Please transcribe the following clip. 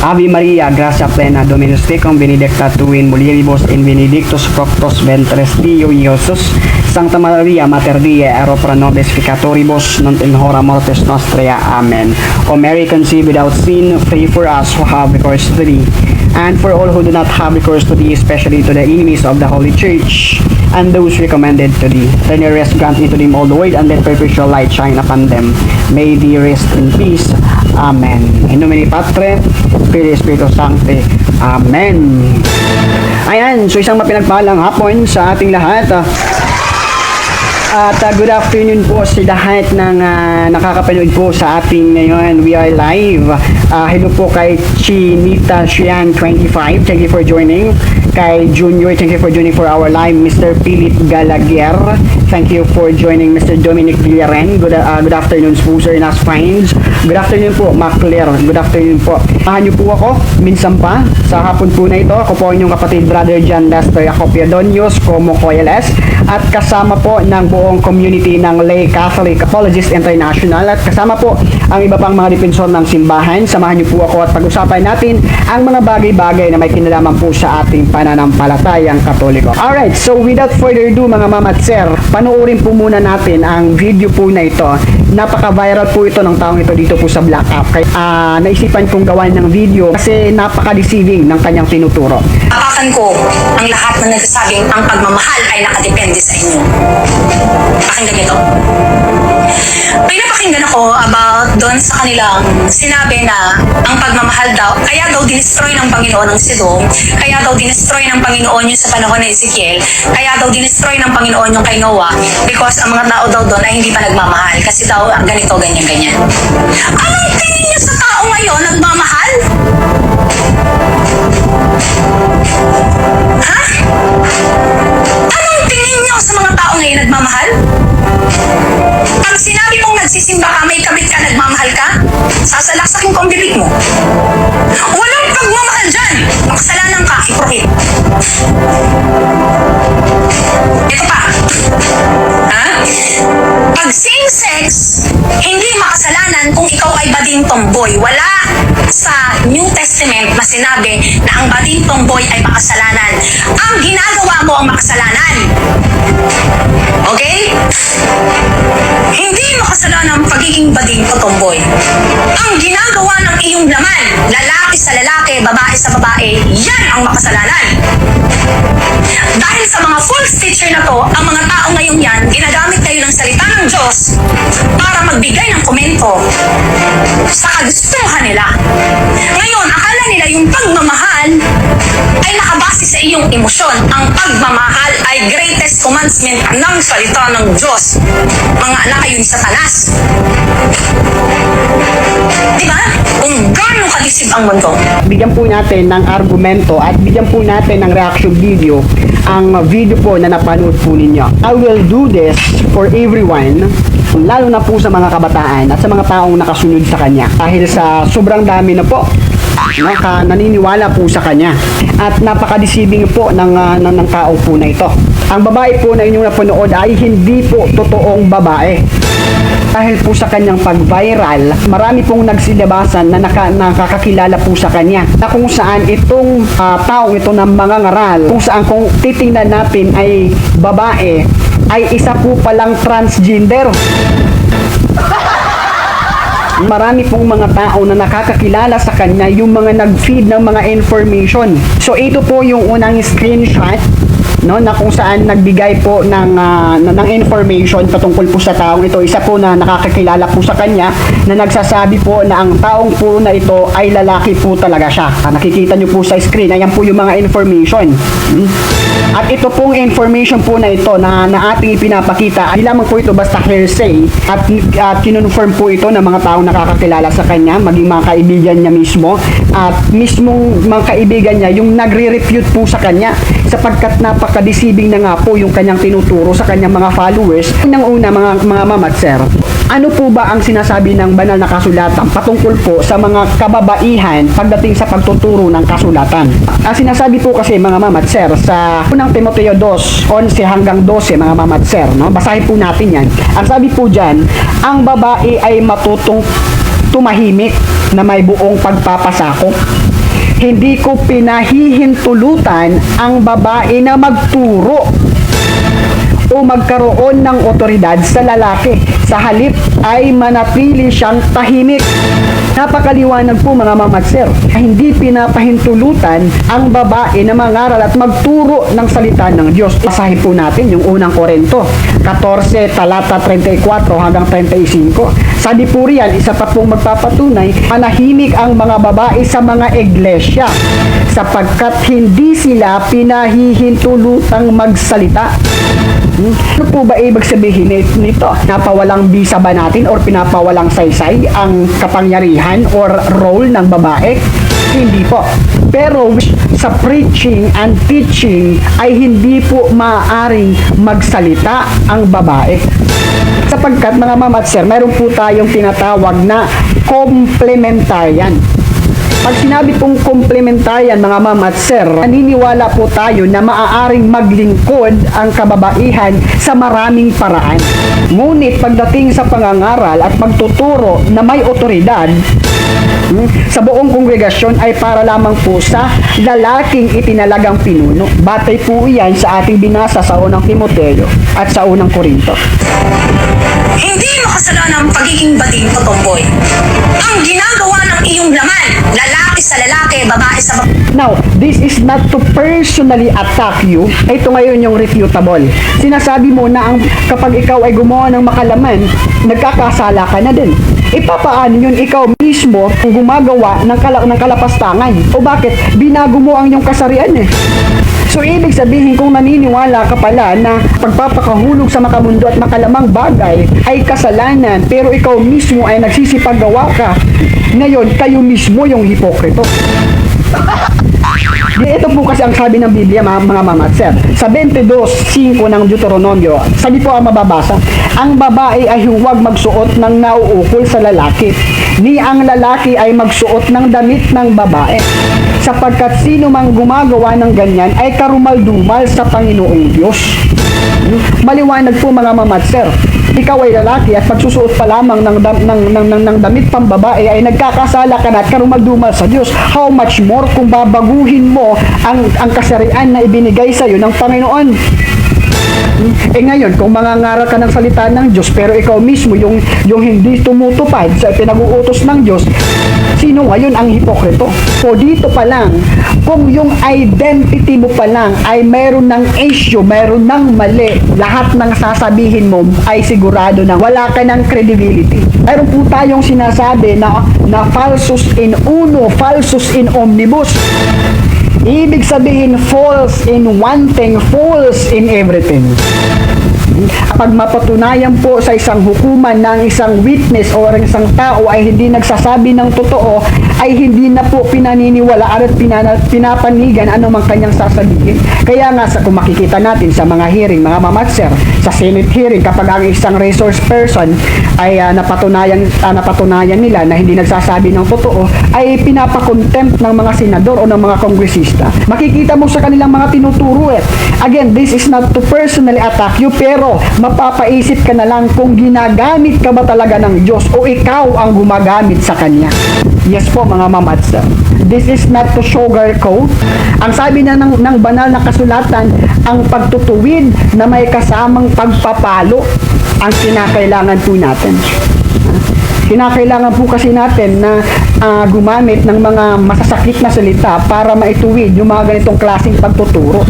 Ave Maria, gracia plena, Dominus tecum, benedicta tu in mulieribus in benedictus fructus ventris tui, Iesus. Sancta Maria, Mater Dei, ero pro nobis peccatoribus, nunc in hora mortis nostra. Amen. O Mary, conceived without sin, pray for us who have recourse to thee, and for all who do not have recourse to thee, especially to the enemies of the Holy Church, and those recommended to thee. Turn your rest, grant me to them all the way, and let perpetual light shine upon them. May they rest in peace. Amen. In nomine Patre, Filii, Spiritus Sancti. Amen. Ayan, so isang mapinagpalang hapon sa ating lahat. At good afternoon po sa lahat ng nakakapanood po sa ating ngayon. We are live. Hello po kay Chinita Shian 25. Thank you for joining. Kay Junior, thank you for joining for our live. Mr. Philip Galaguer, thank you for joining. Mr. Dominic Villarren, good afternoon po sir Nas Fines. Good afternoon po Macler. Good afternoon po. Samahan niyo po ako minsan pa sa hapon po na ito. Ako po inyong kapatid Brother John Lester Acopiadonios como Coyales, at kasama po ng buong community ng Lay Catholic Apologists International, at kasama po ang iba pang mga dipensor ng simbahan. Samahan niyo po ako at pag-usapan natin ang mga bagay-bagay na may kinalaman po sa ating pananampalatayang Katoliko. Alright, so without further ado mga mama at sir, panoorin po muna natin ang video po na ito. Napaka-viral po ito ng taong ito dito po sa Black App. Kaya naisipan kong gawan ng video kasi napaka-deceiving ng kanyang tinuturo. Tapakan ko ang lahat ng nagsasabing ang pagmamahal ay nakadepende sa inyo. Pakinggan nito. May napakinggan ako about doon sa kanilang sinabi na ang pagmamahal daw, kaya daw dinestroy ng Panginoon ang Sidong, kaya daw dinestroy ng Panginoon yung sa panahon ni Ezekiel, kaya daw dinestroy ng Panginoon yung kay Noah because ang mga tao daw doon ay hindi pa nagmamahal kasi daw ganito, ganyan, ganyan. Anong tingin niyo sa tao ngayon nagmamahal? Ha? Anong tingin niyo sa mga tao ngayon nagmamahal? Pag sinabi mong nagsisimba ka, may kabit ka, nagmamahal ka, sasalaksakin ko ang bibig mo. Walang pagmamahal dyan. Makasalanan ka, hypocrite. Ito pa. Ha? Pag same-sex, hindi makasalanan kung ikaw ay bading tomboy. Wala sa New Testament na sinabi na ang bading tomboy ay makasalanan. Ang ginagawa mo ang makasalanan. Okay? Hindi makasalanan ang pagiging bading o tomboy. Ang ginagawa ng iyong laman, lalaki sa lalaki, babae sa babae, yan ang makasalanan. Dahil sa mga false teacher na to, ang mga tao ngayon yan, ginagamit kayo ng salita ng Diyos para magbigay ng komento sa kagustuhan nila. Ngayon, akala nila yung pagmamahal ay nakabase sa iyong emosyon. Ang pagmamahal ay greatest commandment ng salita ng Diyos. Mga anak kayo ni Satanas. Diba? Kung gano'ng kadisib ang mundo. Bigyan po natin ng argumento at bigyan po natin ng reaction video ang video po na napanood po ninyo. I will do this for everyone, lalo na po sa mga kabataan at sa mga taong nakasunod sa kanya. Dahil sa sobrang dami na po naniniwala po sa kanya at napaka-deceiving po ng tao po na ito. Ang babae po na inyong napanood ay hindi po totoong babae. Dahil po sa kanyang pag-viral, marami pong nagsilabasan na nakakakilala po sa kanya. Na kung saan itong taong ito ng mga ngaral, kung saan kung titingnan natin ay babae, ay isa po palang transgender. Marami pong mga tao na nakakakilala sa kanya, yung mga nag-feed ng mga information. So ito po yung unang screenshot, no, na kung saan nagbigay po ng information patungkol po sa taong ito. Isa po na nakakakilala po sa kanya na nagsasabi po na ang taong po na ito ay lalaki po talaga siya. Nakikita nyo po sa screen, ayan po yung mga information. At ito pong information po na ito na ating ipinapakita, hindi lamang po ito basta hearsay, at kinonfirm po ito ng mga taong nakakakilala sa kanya, maging mga kaibigan niya mismo, at mismong mga kaibigan niya yung nagre-refute po sa kanya, sapagkat napaka-deceiving na nga po yung kanyang tinuturo sa kanyang mga followers. Unang-una mga mama at sir, ano po ba ang sinasabi ng banal na kasulatan patungkol po sa mga kababaihan pagdating sa pagtuturo ng kasulatan? Ang sinasabi po kasi mga mama at sir sa unang Timoteo 2:11 hanggang 12 mga mama at sir, no? Basahin po natin yan. Ang sabi po dyan, ang babae ay matutong tumahimik na may buong pagpapasakop Hindi ko pinahihintulutan ang babae na magturo o magkaroon ng otoridad sa lalaki. Sa halip ay manatili siyang tahimik. Napakaliwanag po mga mamatser. Hindi pinapahintulutan ang babae na mangaral at magturo ng salita ng Diyos. Basahin po natin yung unang Korinto 14 talata 34 hanggang 35. Sabi po riyan, isa pa pong magpapatunay, manahimik ang mga babae sa mga iglesia sapagkat hindi sila pinahihintulutang magsalita. Ano po ba ibig sabihin nito? Napawalang bisa ba natin or pinapawalang saysay ang kapangyarihan or role ng babae? Hindi po. Pero sa preaching and teaching ay hindi po maaaring magsalita ang babae. Sapagkat mga mamatser, meron po tayong tinatawag na complementarian. Pag sinabi pong komplementaryan mga mamatser, naniniwala po tayo na maaaring maglingkod ang kababaihan sa maraming paraan. Ngunit pagdating sa pangangaral at pagtuturo na may otoridad, sa buong kongregasyon ay para lamang po sa lalaking itinalagang pinuno. Batay po iyan sa ating binasa sa unang Timoteo at sa unang Korinto. Hindi makasalanan ang pagiging bading o tomboy. Ang ginagawa ng iyong laman, lalaki sa lalaki, babae sa babae. Now, this is not to personally attack you. Ito ngayon yung refutable. Sinasabi mo na kapag ikaw ay gumawa ng makalaman, nagkakasala ka na din. Paano yun ikaw mismo kung gumagawa ng kalapastangan? O bakit? Binago mo ang iyong kasarian eh. So, ibig sabihin kung naniniwala ka pala na pagpapakahulog sa makamundo at makalamang bagay ay kasalanan, pero ikaw mismo ay nagsisipagawa ka, ngayon, kayo mismo yung hipokrito. Ito po kasi ang sabi ng Biblia mga mamatser. Sa 22:5 ng Deuteronomio, sabi po ang mababasa, ang babae ay huwag magsuot ng nauukol sa lalaki, ni ang lalaki ay magsuot ng damit ng babae. Sapagkat sino mang gumagawa ng ganyan ay karumal-dumal sa Panginoong Diyos. Maliwanag po mga mamatser. Ikaw ay lalaki at pagsusuot pa lamang ng damit pang babae ay nagkakasala ka na at karumal-dumal sa Diyos. How much more kung babaguhin mo ang kasarian na ibinigay sa iyo ng Panginoon? Ngayon, kung mangangaral ka ng salita ng Diyos, pero ikaw mismo yung hindi tumutupad sa pinag-uutos ng Diyos, sino ngayon ang hipokrito? So, dito pa lang, kung yung identity mo pa lang ay meron ng issue, meron ng mali, lahat ng sasabihin mo ay sigurado na wala ka ng credibility. Meron po tayong sinasabi na falsus in uno, falsus in omnibus. Ibig sabihin, false in one thing, false in everything. Pag mapatunayan po sa isang hukuman ng isang witness o isang tao ay hindi nagsasabi ng totoo, ay hindi na po pinaniniwalaan at pinapanigan anumang kanyang sasabihin. Kaya nga kung makikita natin sa mga hearing, mga mamatser, sa Senate hearing, kapag ang isang resource person ay napatunayan nila na hindi nagsasabi ng totoo, ay pinapakontempt ng mga senador o ng mga kongresista. Makikita mo sa kanilang mga tinuturo Again, this is not to personally attack you, pero mapapaisip ka na lang kung ginagamit ka ba talaga ng Diyos o ikaw ang gumagamit sa Kanya. Yes po mga mamatsa. This is not to sugarcoat. Ang sabi na ng banal na kasulatan, ang pagtutuwid na may kasamang pagpapalo ang kinakailangan po natin. Kinakailangan po kasi natin na gumamit ng mga masasakit na salita para maituwid yung mga ganitong klaseng pagtuturo.